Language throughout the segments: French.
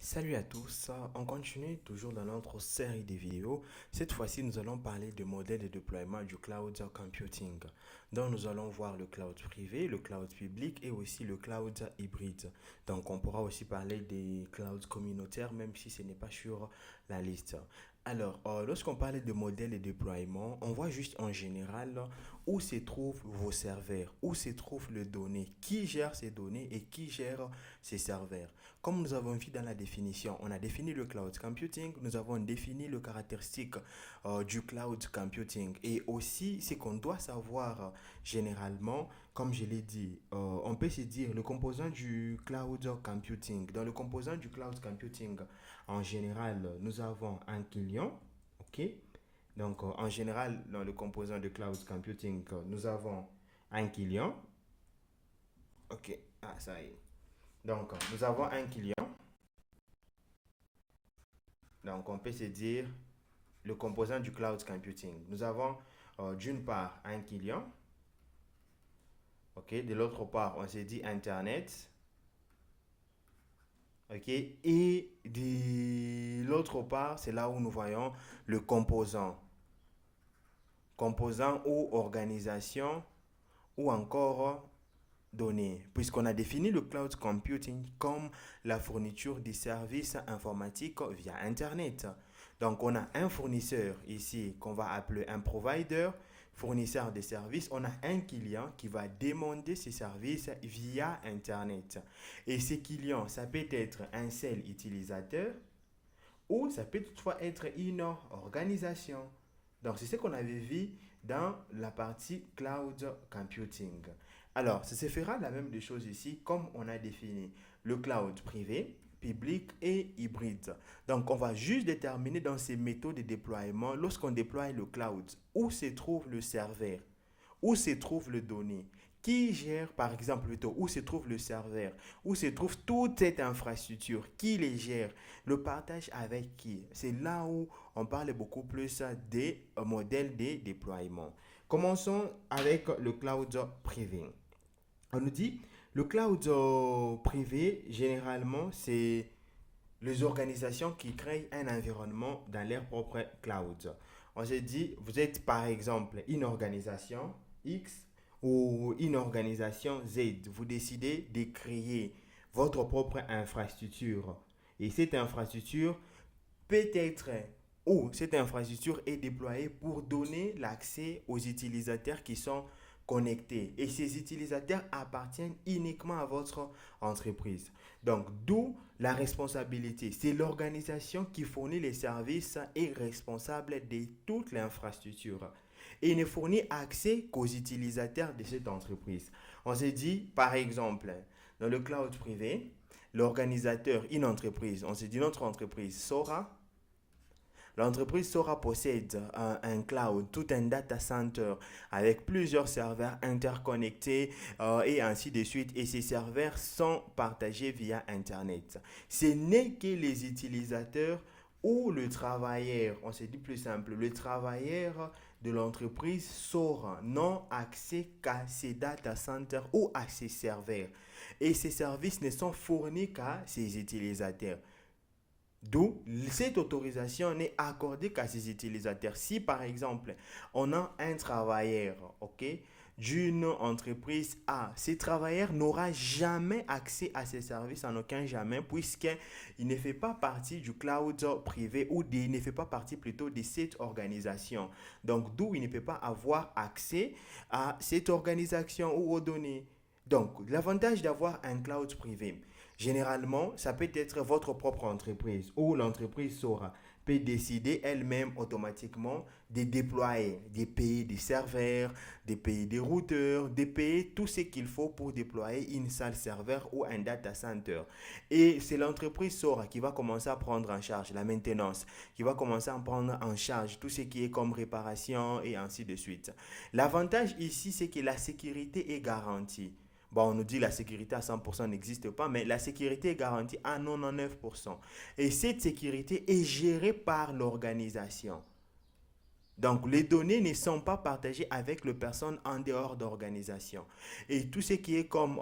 Salut à tous, on continue toujours dans notre série de vidéos. Cette fois-ci, nous allons parler de modèles de déploiement du cloud computing. Donc, nous allons voir le cloud privé, le cloud public et aussi le cloud hybride. Donc, on pourra aussi parler des clouds communautaires, même si ce n'est pas sur la liste. Alors, lorsqu'on parle de modèles de déploiement, on voit juste en général où se trouvent vos serveurs, où se trouvent les données, qui gère ces données et qui gère ces serveurs. Comme nous avons vu dans la définition, on a défini le cloud computing, nous avons défini le caractéristique du cloud computing et aussi ce qu'on doit savoir généralement, comme je l'ai dit, on peut se dire le composant du cloud computing. Dans le composant du cloud computing, en général, nous avons un client, ok? Donc, en général, dans le composant de cloud computing, nous avons un client, ok? Ah, ça y est. Donc, nous avons un client. Donc, on peut se dire le composant du cloud computing. Nous avons d'une part un client, ok, de l'autre part, on s'est dit Internet, ok, et de l'autre part, c'est là où nous voyons le composant ou organisation ou encore données, puisqu'on a défini le cloud computing comme la fourniture des services informatiques via Internet. Donc, on a un fournisseur ici qu'on va appeler un provider, fournisseur de services. On a un client qui va demander ses services via Internet. Et ce client, ça peut être un seul utilisateur ou ça peut toutefois être une organisation. Donc, c'est ce qu'on avait vu dans la partie cloud computing. Alors, ça se fera la même des choses ici, comme on a défini le cloud privé, public et hybride. Donc, on va juste déterminer dans ces méthodes de déploiement, lorsqu'on déploie le cloud, où se trouve le serveur, où se trouve le données, qui gère par exemple plutôt où se trouve le serveur, où se trouve toute cette infrastructure, qui les gère, le partage avec qui. C'est là où on parle beaucoup plus des modèles de déploiement. Commençons avec le cloud privé. On nous dit le cloud privé, généralement, c'est les organisations qui créent un environnement dans leur propre cloud. On se dit, vous êtes par exemple une organisation X ou une organisation Z. Vous décidez de créer votre propre infrastructure. Et cette infrastructure peut être ou cette infrastructure est déployée pour donner l'accès aux utilisateurs qui sont connectés. Et ces utilisateurs appartiennent uniquement à votre entreprise. Donc, d'où la responsabilité. C'est l'organisation qui fournit les services et responsable de toute l'infrastructure. Et ne fournit accès qu'aux utilisateurs de cette entreprise. On se dit, par exemple, dans le cloud privé, l'organisateur, une entreprise, on se dit notre entreprise Sora. L'entreprise Sora possède un cloud, tout un data center avec plusieurs serveurs interconnectés et ainsi de suite. Et ces serveurs sont partagés via Internet. Ce n'est que les utilisateurs ou le travailleur, on se dit plus simple, le travailleur de l'entreprise Sora n'ont accès qu'à ces data centers ou à ces serveurs. Et ces services ne sont fournis qu'à ces utilisateurs. D'où cette autorisation n'est accordée qu'à ses utilisateurs. Si par exemple, on a un travailleur, ok, d'une entreprise A, ce travailleur n'aura jamais accès à ces services en aucun jamais puisqu'il ne fait pas partie du cloud privé ou il ne fait pas partie plutôt de cette organisation. Donc, d'où il ne peut pas avoir accès à cette organisation ou aux données. Donc, l'avantage d'avoir un cloud privé, généralement, ça peut être votre propre entreprise ou l'entreprise Sora peut décider elle-même automatiquement de déployer, de payer des serveurs, de payer des routeurs, de payer tout ce qu'il faut pour déployer une salle serveur ou un data center. Et c'est l'entreprise Sora qui va commencer à prendre en charge la maintenance, qui va commencer à prendre en charge tout ce qui est comme réparation et ainsi de suite. L'avantage ici, c'est que la sécurité est garantie. Bon, on nous dit que la sécurité à 100% n'existe pas, mais la sécurité est garantie à 99%. Et cette sécurité est gérée par l'organisation. Donc, les données ne sont pas partagées avec les personnes en dehors d'organisation. Et tout ce qui est comme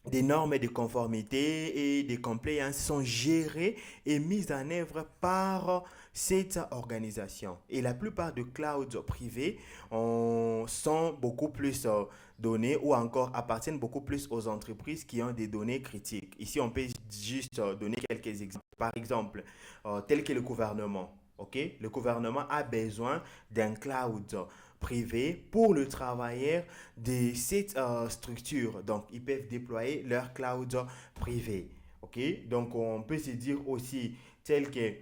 des normes de conformité et des compliance sont gérées et mises en œuvre par cette organisation. Et la plupart des clouds privés sont beaucoup plus donnés ou encore appartiennent beaucoup plus aux entreprises qui ont des données critiques. Ici, on peut juste donner quelques exemples. Par exemple, tel que le gouvernement. Ok, le gouvernement a besoin d'un cloud privé pour le travailleur de cette structure. Donc, ils peuvent déployer leur cloud privé. OK? Donc, on peut se dire aussi, tel que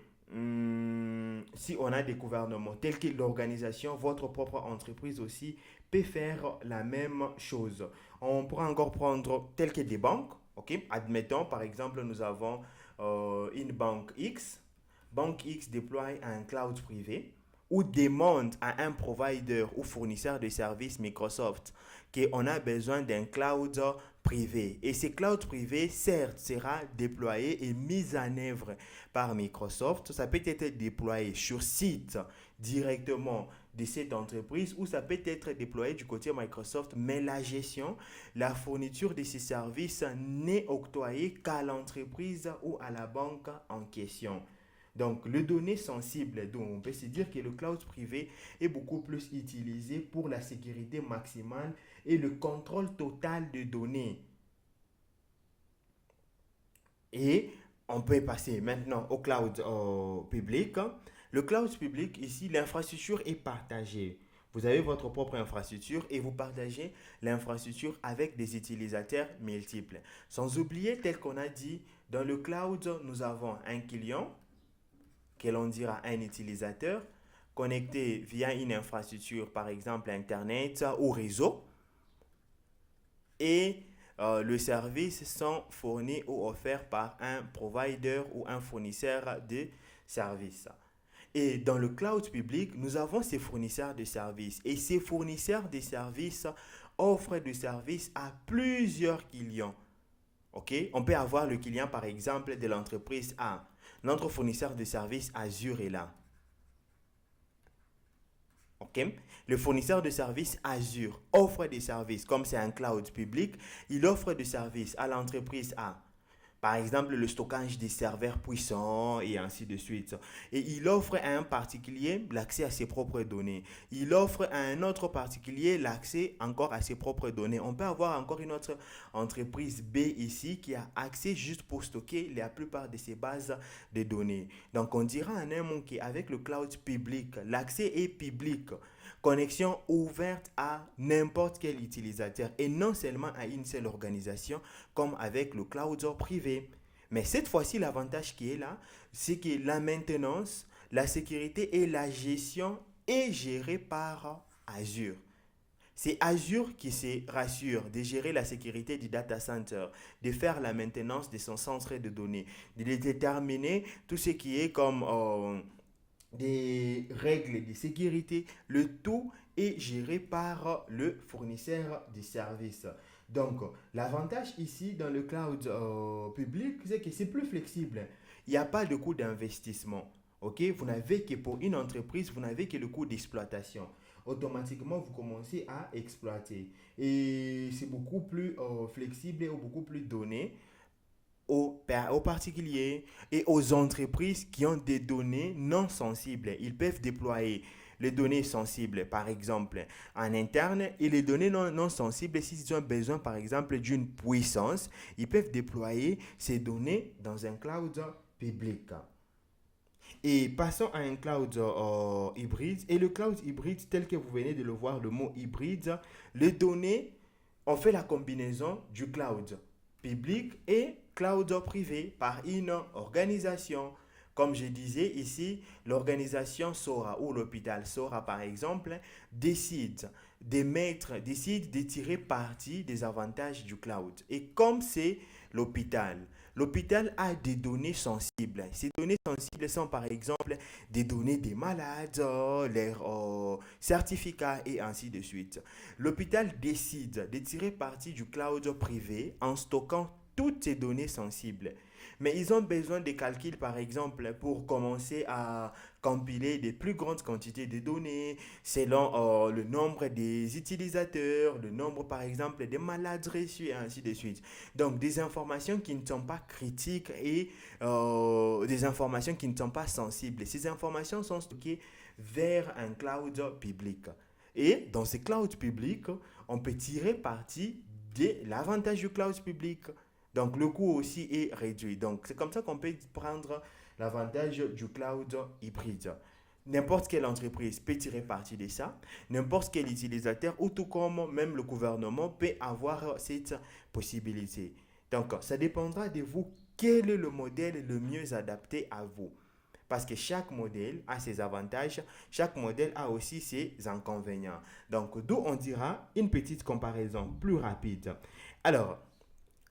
si on a des gouvernements, tel que l'organisation, votre propre entreprise aussi peut faire la même chose. On pourra encore prendre tel que des banques. OK? Admettons, par exemple, nous avons une banque X. Banque X déploie un cloud privé ou demande à un provider ou fournisseur de services Microsoft qu'on a besoin d'un cloud privé. Et ce cloud privé, certes, sera déployé et mis en œuvre par Microsoft. Ça peut être déployé sur site directement de cette entreprise ou ça peut être déployé du côté Microsoft, mais la gestion, la fourniture de ces services n'est octroyée qu'à l'entreprise ou à la banque en question. Donc, les données sensibles, donc on peut se dire que le cloud privé est beaucoup plus utilisé pour la sécurité maximale et le contrôle total de données. Et on peut passer maintenant au cloud public. Le cloud public, ici, l'infrastructure est partagée. Vous avez votre propre infrastructure et vous partagez l'infrastructure avec des utilisateurs multiples. Sans oublier, tel qu'on a dit, dans le cloud, nous avons un client que l'on dira un utilisateur connecté via une infrastructure, par exemple Internet ou réseau, et le service sont fournis ou offerts par un provider ou un fournisseur de services. Et dans le cloud public, nous avons ces fournisseurs de services. Et ces fournisseurs de services offrent des services à plusieurs clients. OK? On peut avoir le client, par exemple, de l'entreprise A. Notre fournisseur de services Azure est là. OK? Le fournisseur de services Azure offre des services, comme c'est un cloud public, il offre des services à l'entreprise A. Par exemple, le stockage des serveurs puissants et ainsi de suite. Et il offre à un particulier l'accès à ses propres données. Il offre à un autre particulier l'accès encore à ses propres données. On peut avoir encore une autre entreprise B ici qui a accès juste pour stocker la plupart de ses bases de données. Donc, on dira en un mot qu'avec le cloud public, l'accès est public. Connexion ouverte à n'importe quel utilisateur et non seulement à une seule organisation comme avec le cloud privé. Mais cette fois-ci, l'avantage qui est là, c'est que la maintenance, la sécurité et la gestion est gérée par Azure. C'est Azure qui se rassure de gérer la sécurité du data center, de faire la maintenance de son centre de données, de déterminer tout ce qui est comme des règles de sécurité. Le tout est géré par le fournisseur de services. Donc, l'avantage ici dans le cloud public, c'est que c'est plus flexible. Il n'y a pas de coût d'investissement. Ok, vous n'avez que pour une entreprise, vous n'avez que le coût d'exploitation. Automatiquement, vous commencez à exploiter. Et c'est beaucoup plus flexible et beaucoup plus donné aux particuliers et aux entreprises qui ont des données non sensibles. Ils peuvent déployer les données sensibles, par exemple, en interne, et les données non sensibles, s'ils ont besoin, par exemple, d'une puissance, ils peuvent déployer ces données dans un cloud public. Et passons à un cloud hybride. Et le cloud hybride, tel que vous venez de le voir, le mot hybride, les données, on fait la combinaison du cloud public et cloud privé par une organisation. Comme je disais ici, l'organisation SORA ou l'hôpital SORA par exemple décide de tirer parti des avantages du cloud. Et comme c'est l'hôpital, l'hôpital a des données sensibles. Ces données sensibles sont par exemple des données des malades, leurs certificats et ainsi de suite. L'hôpital décide de tirer parti du cloud privé en stockant toutes ces données sensibles. Mais ils ont besoin de calculs, par exemple, pour commencer à compiler des plus grandes quantités de données selon le nombre des utilisateurs, le nombre, par exemple, des malades reçus et ainsi de suite. Donc, des informations qui ne sont pas critiques et des informations qui ne sont pas sensibles. Ces informations sont stockées vers un cloud public. Et dans ces clouds publics, on peut tirer parti de l'avantage du cloud public. Donc le coût aussi est réduit. Donc c'est comme ça qu'on peut prendre l'avantage du cloud hybride. N'importe quelle entreprise peut tirer parti de ça, n'importe quel utilisateur ou tout comme même le gouvernement peut avoir cette possibilité. Donc ça dépendra de vous quel est le modèle le mieux adapté à vous. Parce que chaque modèle a ses avantages, chaque modèle a aussi ses inconvénients. Donc, d'où on dira une petite comparaison plus rapide. Alors,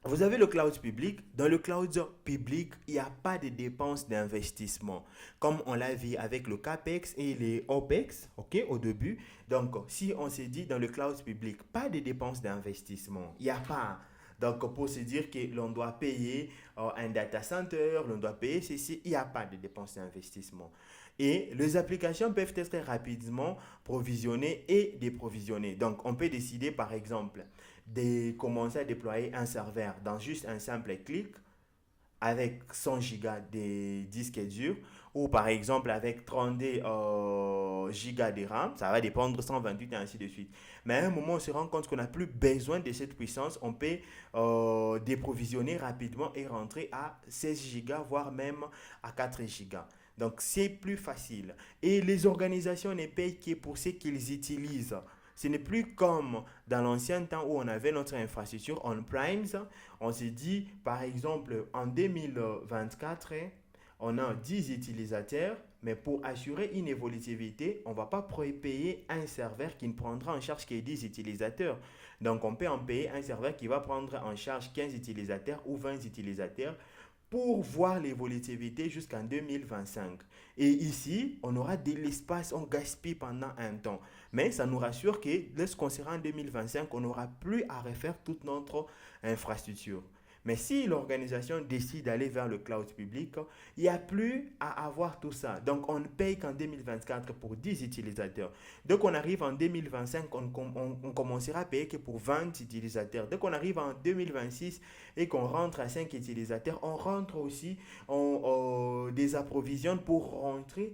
vous avez le cloud public. Dans le cloud public, il n'y a pas de dépenses d'investissement. Comme on l'a vu avec le CAPEX et les OPEX, ok, au début. Donc, si on se dit dans le cloud public, pas de dépenses d'investissement, il n'y a pas. Donc, pour se dire que l'on doit payer un data center, l'on doit payer ceci, il n'y a pas de dépenses d'investissement. Et les applications peuvent être rapidement provisionnées et déprovisionnées. Donc, on peut décider, par exemple, de commencer à déployer un serveur dans juste un simple clic avec 100 gigas de disque dur ou par exemple avec 32 gigas de RAM, ça va dépendre 128 et ainsi de suite. Mais à un moment, on se rend compte qu'on n'a plus besoin de cette puissance, on peut déprovisionner rapidement et rentrer à 16 gigas, voire même à 4 gigas. Donc c'est plus facile. Et les organisations ne payent que pour ce qu'ils utilisent. Ce n'est plus comme dans l'ancien temps où on avait notre infrastructure on-primes. On s'est dit, par exemple, en 2024, on a 10 utilisateurs, mais pour assurer une évolutivité, on ne va pas payer un serveur qui ne prendra en charge que 10 utilisateurs. Donc, on peut en payer un serveur qui va prendre en charge 15 utilisateurs ou 20 utilisateurs pour voir l'évolutivité jusqu'en 2025. Et ici, on aura de l'espace, on gaspille pendant un temps. Mais ça nous rassure que lorsqu'on sera en 2025, on n'aura plus à refaire toute notre infrastructure. Mais si l'organisation décide d'aller vers le cloud public, il n'y a plus à avoir tout ça. Donc, on ne paye qu'en 2024 pour 10 utilisateurs. Dès qu'on arrive en 2025, on commencera à payer que pour 20 utilisateurs. Dès qu'on arrive en 2026 et qu'on rentre à 5 utilisateurs, on rentre aussi, on désapprovisionne pour rentrer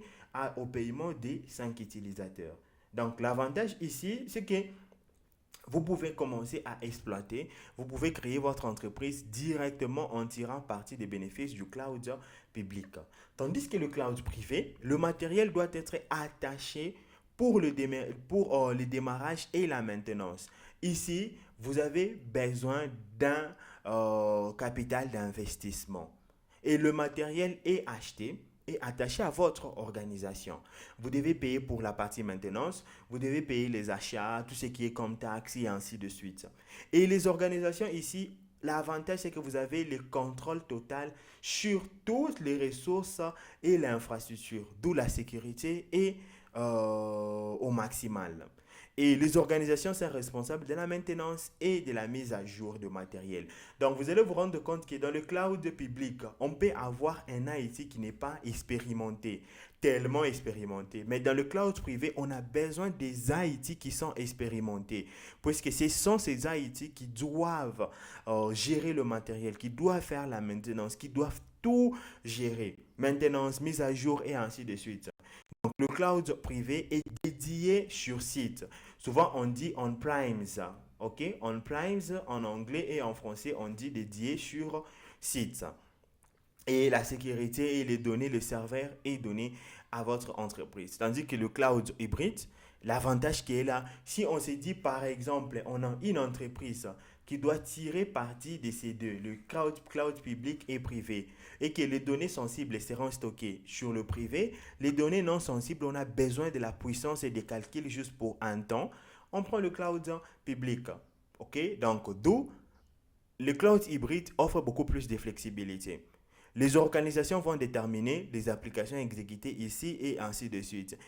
au paiement des 5 utilisateurs. Donc, l'avantage ici, c'est que vous pouvez commencer à exploiter, vous pouvez créer votre entreprise directement en tirant parti des bénéfices du cloud public. Tandis que le cloud privé, le matériel doit être attaché pour le démarrage et la maintenance. Ici, vous avez besoin d'un capital d'investissement. Et le matériel est acheté et attaché à votre organisation. Vous devez payer pour la partie maintenance, vous devez payer les achats, tout ce qui est comme taxes et ainsi de suite. Et les organisations ici, l'avantage c'est que vous avez le contrôle total sur toutes les ressources et l'infrastructure, d'où la sécurité est au maximal. Et les organisations sont responsables de la maintenance et de la mise à jour de matériel. Donc, vous allez vous rendre compte que dans le cloud public, on peut avoir un IT qui n'est pas expérimenté, tellement expérimenté. Mais dans le cloud privé, on a besoin des IT qui sont expérimentés, puisque ce sont ces IT qui doivent gérer le matériel, qui doivent faire la maintenance, qui doivent tout gérer. Maintenance, mise à jour et ainsi de suite. Donc, le cloud privé est dédié sur site. Souvent, on dit on-primes. OK? On-primes en anglais et en français, on dit dédié sur site. Et la sécurité et les données, le serveur est donné à votre entreprise. Tandis que le cloud hybride, l'avantage qui est là, si on se dit par exemple, on a une entreprise qui doit tirer parti de ces deux, le cloud public et privé, et que les données sensibles seront stockées sur le privé, les données non sensibles, on a besoin de la puissance et des calculs juste pour un temps, on prend le cloud public. OK? Donc, d'où le cloud hybride offre beaucoup plus de flexibilité. Les organisations vont déterminer les applications exécutées ici et ainsi de suite.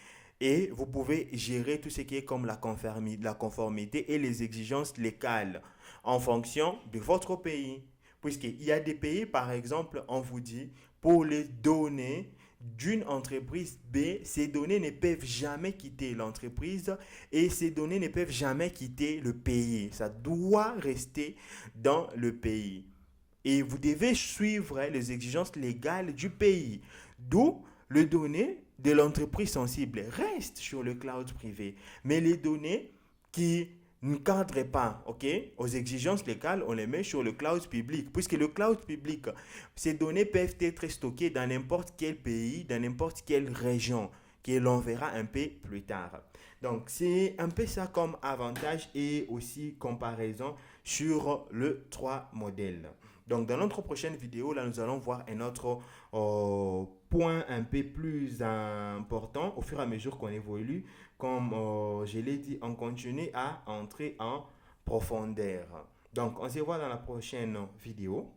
Et vous pouvez gérer tout ce qui est comme la conformité et les exigences légales en fonction de votre pays. Puisqu'il y a des pays, par exemple, on vous dit, pour les données d'une entreprise B, ces données ne peuvent jamais quitter l'entreprise et ces données ne peuvent jamais quitter le pays. Ça doit rester dans le pays. Et vous devez suivre les exigences légales du pays. D'où les données de l'entreprise sensible restent sur le cloud privé. Mais les données qui ne cadrent pas, ok, aux exigences légales, on les met sur le cloud public. Puisque le cloud public, ces données peuvent être stockées dans n'importe quel pays, dans n'importe quelle région, que l'on verra un peu plus tard. Donc, c'est un peu ça comme avantage et aussi comparaison sur le 3 modèles. Donc, dans notre prochaine vidéo, là, nous allons voir un autre point un peu plus important au fur et à mesure qu'on évolue. Comme je l'ai dit, on continue à entrer en profondeur. Donc, on se voit dans la prochaine vidéo.